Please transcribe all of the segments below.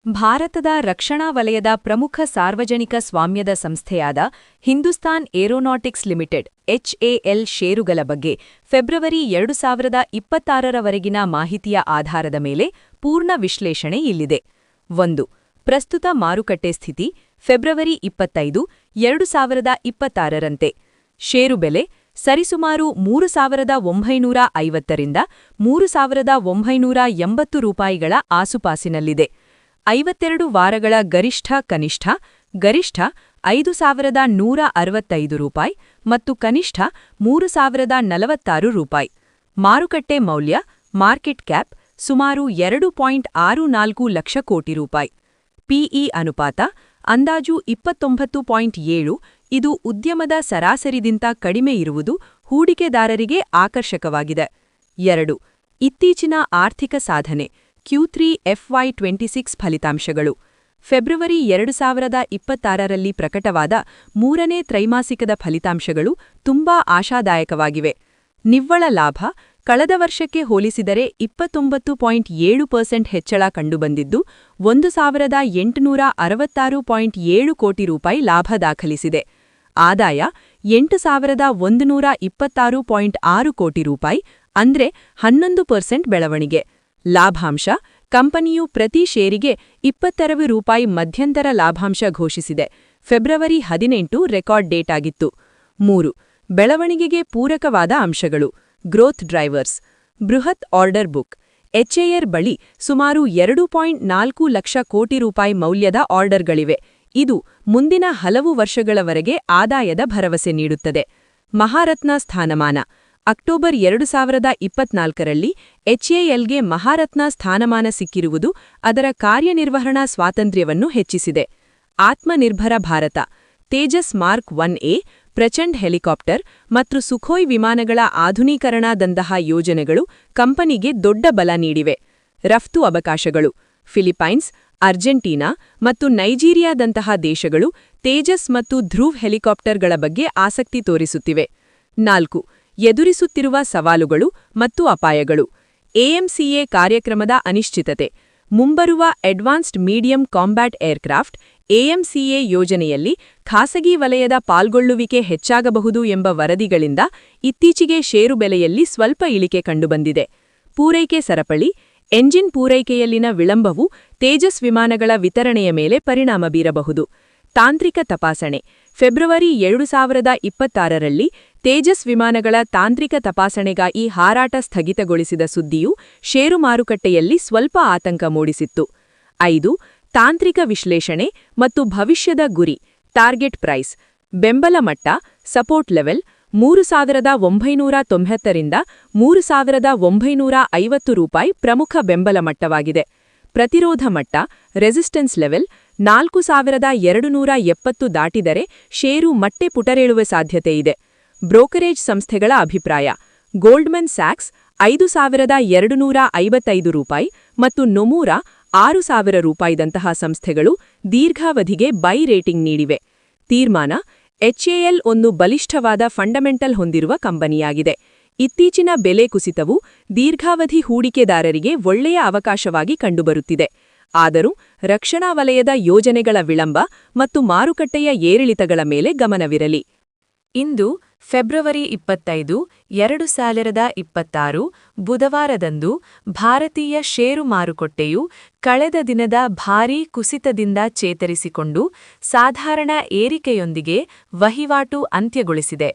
ಭಾರತದ ರಕ್ಷಣಾ ವಲಯದ ಪ್ರಮುಖ ಸಾರ್ವಜನಿಕ ಸ್ವಾಮ್ಯದ ಸಂಸ್ಥೆಯಾದ ಹಿಂದೂಸ್ತಾನ್ ಏರೋನಾಟಿಕ್ಸ್ ಲಿಮಿಟೆಡ್ ಎಚ್ಎಎಲ್ ಷೇರುಗಳ ಬಗ್ಗೆ ಫೆಬ್ರವರಿ 2026ರವರೆಗಿನ ಮಾಹಿತಿಯ ಆಧಾರದ ಮೇಲೆ ಪೂರ್ಣ ವಿಶ್ಲೇಷಣೆ ಇಲ್ಲಿದೆ. 1. ಪ್ರಸ್ತುತ ಮಾರುಕಟ್ಟೆ ಸ್ಥಿತಿ ಫೆಬ್ರವರಿ 25, 2026ರಂತೆ ಷೇರು ಬೆಲೆ ಸರಿಸುಮಾರು 3,950ರಿಂದ 3,980 ರೂಪಾಯಿಗಳ ಆಸುಪಾಸಿನಲ್ಲಿದೆ. 52 ವಾರಗಳ ಗರಿಷ್ಠ 5,165 ರೂಪಾಯಿ ಮತ್ತು ಕನಿಷ್ಠ 3,046 ರೂಪಾಯಿ. ಮಾರುಕಟ್ಟೆ ಮೌಲ್ಯ ಮಾರ್ಕೆಟ್ ಕ್ಯಾಪ್ ಸುಮಾರು 2.64 ಲಕ್ಷ ಕೋಟಿ ರೂಪಾಯಿ. ಪಿಇ ಅನುಪಾತ ಅಂದಾಜು 29.7. ಇದು ಉದ್ಯಮದ ಸರಾಸರಿಗಿಂತ ಕಡಿಮೆ ಇರುವುದು ಹೂಡಿಕೆದಾರರಿಗೆ ಆಕರ್ಷಕವಾಗಿದೆ. 2. ಇತ್ತೀಚಿನ ಆರ್ಥಿಕ ಸಾಧನೆ Q3 FY26 ಫಲಿತಾಂಶಗಳು ಫೆಬ್ರವರಿ 2026ರಲ್ಲಿ ಪ್ರಕಟವಾದ ಮೂರನೇ ತ್ರೈಮಾಸಿಕದ ಫಲಿತಾಂಶಗಳು ತುಂಬಾ ಆಶಾದಾಯಕವಾಗಿವೆ. ನಿವ್ವಳ ಲಾಭ ಕಳೆದ ವರ್ಷಕ್ಕೆ ಹೋಲಿಸಿದರೆ 29.7% ಹೆಚ್ಚಳ ಕಂಡುಬಂದಿದ್ದು 1,866.7 ಕೋಟಿ ರೂಪಾಯಿ ಲಾಭ ದಾಖಲಿಸಿದೆ. ಆದಾಯ 8,126.6 ಕೋಟಿ ರೂಪಾಯಿ, ಅಂದ್ರೆ 11% ಬೆಳವಣಿಗೆ. ಲಾಭಾಂಶ ಕಂಪನಿಯು ಪ್ರತಿ ಷೇರಿಗೆ 22 ರೂಪಾಯಿ ಮಧ್ಯಂತರ ಲಾಭಾಂಶ ಘೋಷಿಸಿದೆ. ಫೆಬ್ರವರಿ 18 ರೆಕಾರ್ಡ್ ಡೇಟ್ ಆಗಿತ್ತು. 3. ಬೆಳವಣಿಗೆಗೆ ಪೂರಕವಾದ ಅಂಶಗಳು ಗ್ರೋತ್ ಡ್ರೈವರ್ಸ್. ಬೃಹತ್ ಆರ್ಡರ್ ಬುಕ್ ಎಚ್ಎಎಲ್ ಬಳಿ ಸುಮಾರು 2.4 ಲಕ್ಷ ಕೋಟಿ ರೂಪಾಯಿ ಮೌಲ್ಯದ ಆರ್ಡರ್ಗಳಿವೆ. ಇದು ಮುಂದಿನ ಹಲವು ವರ್ಷಗಳವರೆಗೆ ಆದಾಯದ ಭರವಸೆ ನೀಡುತ್ತದೆ. ಮಹಾರತ್ನ ಸ್ಥಾನಮಾನ ಅಕ್ಟೋಬರ್ 2024ರಲ್ಲಿ ಎಚ್ಎಎಲ್ಗೆ ಮಹಾರತ್ನ ಸ್ಥಾನಮಾನ ಸಿಕ್ಕಿರುವುದು ಅದರ ಕಾರ್ಯನಿರ್ವಹಣಾ ಸ್ವಾತಂತ್ರ್ಯವನ್ನು ಹೆಚ್ಚಿಸಿದೆ. ಆತ್ಮನಿರ್ಭರ ಭಾರತ Tejas mark 1A, Prachand helicopter ಮತ್ತು ಸುಖೋಯ್ ವಿಮಾನಗಳ ಆಧುನೀಕರಣದಂತಹ ಯೋಜನೆಗಳು ಕಂಪನಿಗೆ ದೊಡ್ಡ ಬಲ ನೀಡಿವೆ. ರಫ್ತು ಅವಕಾಶಗಳು ಫಿಲಿಪೈನ್ಸ್, ಅರ್ಜೆಂಟೀನಾ ಮತ್ತು ನೈಜೀರಿಯಾದಂತಹ ದೇಶಗಳು ತೇಜಸ್ ಮತ್ತು ಧ್ರುವ್ ಹೆಲಿಕಾಪ್ಟರ್ಗಳ ಬಗ್ಗೆ ಆಸಕ್ತಿ ತೋರಿಸುತ್ತಿವೆ. 4. ಎದುರಿಸುತ್ತಿರುವ ಸವಾಲುಗಳು ಮತ್ತು ಅಪಾಯಗಳು ಎಎಂಸಿಎ ಕಾರ್ಯಕ್ರಮದ ಅನಿಶ್ಚಿತತೆ. ಮುಂಬರುವ advanced medium combat aircraft AMCA ಯೋಜನೆಯಲ್ಲಿ ಖಾಸಗಿ ವಲಯದ ಪಾಲ್ಗೊಳ್ಳುವಿಕೆ ಹೆಚ್ಚಾಗಬಹುದು ಎಂಬ ವರದಿಗಳಿಂದ ಇತ್ತೀಚೆಗೆ ಷೇರು ಬೆಲೆಯಲ್ಲಿ ಸ್ವಲ್ಪ ಇಳಿಕೆ ಕಂಡುಬಂದಿದೆ. ಪೂರೈಕೆ ಸರಪಳಿ ಎಂಜಿನ್ ಪೂರೈಕೆಯಲ್ಲಿನ ವಿಳಂಬವು ತೇಜಸ್ ವಿಮಾನಗಳ ವಿತರಣೆಯ ಮೇಲೆ ಪರಿಣಾಮ ಬೀರಬಹುದು. ತಾಂತ್ರಿಕ ತಪಾಸಣೆ ಫೆಬ್ರವರಿ 2026ರಲ್ಲಿ ತೇಜಸ್ ವಿಮಾನಗಳ ತಾಂತ್ರಿಕ ತಪಾಸಣೆಗಾಗಿ ಹಾರಾಟ ಸ್ಥಗಿತಗೊಳಿಸಿದ ಸುದ್ದಿಯು ಷೇರು ಮಾರುಕಟ್ಟೆಯಲ್ಲಿ ಸ್ವಲ್ಪ ಆತಂಕ ಮೂಡಿಸಿತ್ತು. 5. ತಾಂತ್ರಿಕ ವಿಶ್ಲೇಷಣೆ ಮತ್ತು ಭವಿಷ್ಯದ ಗುರಿ ಟಾರ್ಗೆಟ್ ಪ್ರೈಸ್. ಬೆಂಬಲ ಮಟ್ಟ ಸಪೋರ್ಟ್ ಲೆವೆಲ್ 3,990ರಿಂದ 3,950 ರೂಪಾಯಿ ಪ್ರಮುಖ ಬೆಂಬಲ ಮಟ್ಟವಾಗಿದೆ. ಪ್ರತಿರೋಧ ಮಟ್ಟ ರೆಸಿಸ್ಟೆನ್ಸ್ ಲೆವೆಲ್ 4,270 ದಾಟಿದರೆ ಷೇರು ಮತ್ತೆ ಪುಟರೇಳುವ ಸಾಧ್ಯತೆಯಿದೆ. ಬ್ರೋಕರೇಜ್ ಸಂಸ್ಥೆಗಳ ಅಭಿಪ್ರಾಯ ಗೋಲ್ಡ್ಮನ್ ಸ್ಯಾಕ್ಸ್ 5,255 ರೂಪಾಯಿ ಮತ್ತು ನೊಮುರಾ 6,000 ರೂಪಾಯಿದಂತಹ ಸಂಸ್ಥೆಗಳು ದೀರ್ಘಾವಧಿಗೆ ಬೈ ರೇಟಿಂಗ್ ನೀಡಿವೆ. ತೀರ್ಮಾನ ಎಚ್ಎಎಲ್ ಒಂದು ಬಲಿಷ್ಠವಾದ ಫಂಡಮೆಂಟಲ್ ಹೊಂದಿರುವ ಕಂಪನಿಯಾಗಿದೆ. ಇತ್ತೀಚಿನ ಬೆಲೆ ಕುಸಿತವು ದೀರ್ಘಾವಧಿ ಹೂಡಿಕೆದಾರರಿಗೆ ಒಳ್ಳೆಯ ಅವಕಾಶವಾಗಿ ಕಂಡುಬರುತ್ತಿದೆ. ಆದರೂ ರಕ್ಷಣಾ ವಲಯದ ಯೋಜನೆಗಳ ವಿಳಂಬ ಮತ್ತು ಮಾರುಕಟ್ಟೆಯ ಏರಿಳಿತಗಳ ಮೇಲೆ ಗಮನವಿರಲಿ. ಇಂದು ಫೆಬ್ರವರಿ 25, 2026 ಬುಧವಾರದಂದು ಭಾರತೀಯ ಷೇರು ಮಾರುಕಟ್ಟೆಯು ಕಳೆದ ದಿನದ ಭಾರೀ ಕುಸಿತದಿಂದ ಚೇತರಿಸಿಕೊಂಡು ಸಾಧಾರಣ ಏರಿಕೆಯೊಂದಿಗೆ ವಹಿವಾಟು ಅಂತ್ಯಗೊಳಿಸಿದೆ.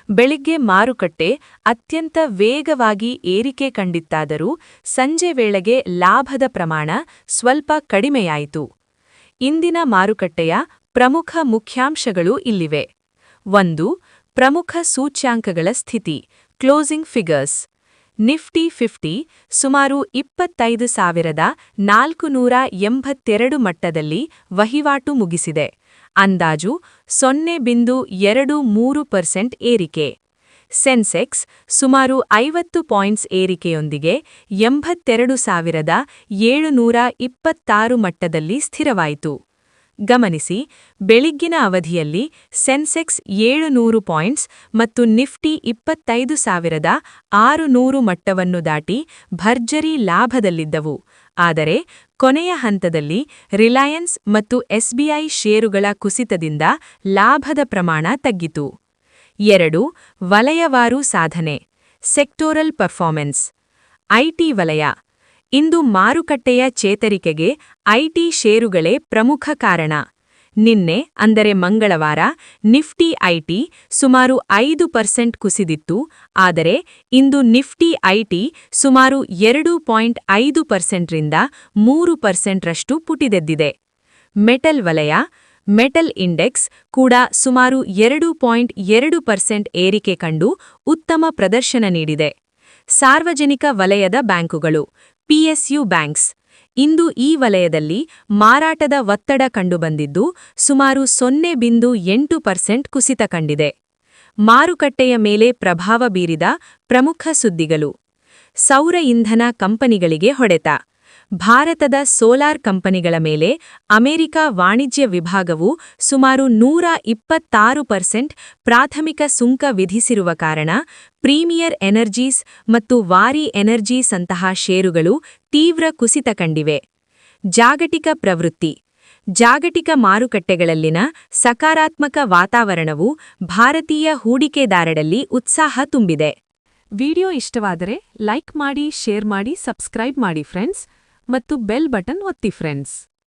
ಬೆಳಿಗ್ಗೆ ಮಾರುಕಟ್ಟೆ ಅತ್ಯಂತ ವೇಗವಾಗಿ ಏರಿಕೆ ಕಂಡಿತ್ತಾದರೂ ಸಂಜೆ ವೇಳೆಗೆ ಲಾಭದ ಪ್ರಮಾಣ ಸ್ವಲ್ಪ ಕಡಿಮೆಯಾಯಿತು. ಇಂದಿನ ಮಾರುಕಟ್ಟೆಯ ಪ್ರಮುಖ ಮುಖ್ಯಾಂಶಗಳು ಇಲ್ಲಿವೆ. 1. ಪ್ರಮುಖ ಸೂಚ್ಯಾಂಕಗಳ ಸ್ಥಿತಿ ಕ್ಲೋಸಿಂಗ್ ಫಿಗರ್ಸ್. ನಿಫ್ಟಿ 50 ಸುಮಾರು 25,482 ಮಟ್ಟದಲ್ಲಿ ವಹಿವಾಟು ಮುಗಿಸಿದೆ. ಅಂದಾಜು 0.23% ಏರಿಕೆ. ಸೆನ್ಸೆಕ್ಸ್ ಸುಮಾರು 50 ಪಾಯಿಂಟ್ಸ್ ಏರಿಕೆಯೊಂದಿಗೆ 82,726 ಮಟ್ಟದಲ್ಲಿ ಸ್ಥಿರವಾಯಿತು. ಗಮನಿಸಿ, ಬೆಳಿಗ್ಗಿನ ಅವಧಿಯಲ್ಲಿ ಸೆನ್ಸೆಕ್ಸ್ 700 ಪಾಯಿಂಟ್ಸ್ ಮತ್ತು ನಿಫ್ಟಿ 25,600 ಮಟ್ಟವನ್ನು ದಾಟಿ ಭರ್ಜರಿ ಲಾಭದಲ್ಲಿದ್ದವು. ಆದರೆ ಕೊನೆಯ ಹಂತದಲ್ಲಿ ರಿಲಯನ್ಸ್ ಮತ್ತು ಎಸ್ಬಿಐ ಷೇರುಗಳ ಕುಸಿತದಿಂದ ಲಾಭದ ಪ್ರಮಾಣ ತಗ್ಗಿತು. 2. ವಲಯವಾರು ಸಾಧನೆ ಸೆಕ್ಟೋರಲ್ ಪರ್ಫಾರ್ಮೆನ್ಸ್. ಐಟಿ ವಲಯ. ಇಂದು ಮಾರುಕಟ್ಟೆಯ ಚೇತರಿಕೆಗೆ ಐಟಿ ಷೇರುಗಳೇ ಪ್ರಮುಖ ಕಾರಣ. ನಿನ್ನೆ ಅಂದರೆ ಮಂಗಳವಾರ ನಿಫ್ಟಿ ಐಟಿ ಸುಮಾರು 5% ಕುಸಿದಿತ್ತು, ಆದರೆ ಇಂದು ನಿಫ್ಟಿ ಐಟಿ ಸುಮಾರು 2.5% ರಿಂದ 3% ರಷ್ಟು ಪುಟಿದೆದ್ದಿದೆ. ಮೆಟಲ್ ವಲಯ. ಮೆಟಲ್ ಇಂಡೆಕ್ಸ್ ಕೂಡ ಸುಮಾರು 2.2% ಏರಿಕೆ ಕಂಡು ಉತ್ತಮ ಪ್ರದರ್ಶನ ನೀಡಿದೆ. ಸಾರ್ವಜನಿಕ ವಲಯದ ಬ್ಯಾಂಕುಗಳು ಪಿಎಸ್ಯು ಬ್ಯಾಂಕ್ಸ್. ಇಂದು ಈ ವಲಯದಲ್ಲಿ ಮಾರಾಟದ ಒತ್ತಡ ಕಂಡುಬಂದಿದ್ದು ಸುಮಾರು 0.8% ಕುಸಿತ ಕಂಡಿದೆ. ಮಾರುಕಟ್ಟೆಯ ಮೇಲೆ ಪ್ರಭಾವ ಬೀರಿದ ಪ್ರಮುಖ ಸುದ್ದಿಗಳು. ಸೌರ ಇಂಧನ ಕಂಪನಿಗಳಿಗೆ ಹೊಡೆತ. ಭಾರತದ ಸೋಲಾರ್ ಕಂಪನಿಗಳ ಮೇಲೆ ಅಮೆರಿಕ ವಾಣಿಜ್ಯ ವಿಭಾಗವು ಸುಮಾರು 126% ಪ್ರಾಥಮಿಕ ಸುಂಕ ವಿಧಿಸಿರುವ ಕಾರಣ ಪ್ರೀಮಿಯರ್ ಎನರ್ಜೀಸ್ ಮತ್ತು ವಾರಿ ಎನರ್ಜೀಸ್ಂತಹ ಷೇರುಗಳು ತೀವ್ರ ಕುಸಿತ ಕಂಡಿವೆ. ಜಾಗತಿಕ ಪ್ರವೃತ್ತಿ. ಜಾಗತಿಕ ಮಾರುಕಟ್ಟೆಗಳಲ್ಲಿನ ಸಕಾರಾತ್ಮಕ ವಾತಾವರಣವು ಭಾರತೀಯ ಹೂಡಿಕೆದಾರರಲ್ಲಿ ಉತ್ಸಾಹ ತುಂಬಿದೆ. ವಿಡಿಯೋ ಇಷ್ಟವಾದರೆ ಲೈಕ್ ಮಾಡಿ, ಶೇರ್ ಮಾಡಿ, ಸಬ್ಸ್ಕ್ರೈಬ್ ಮಾಡಿ ಫ್ರೆಂಡ್ಸ್, ಮತ್ತು ಬೆಲ್ ಬಟನ್ ಒತ್ತಿ ಫ್ರೆಂಡ್ಸ್.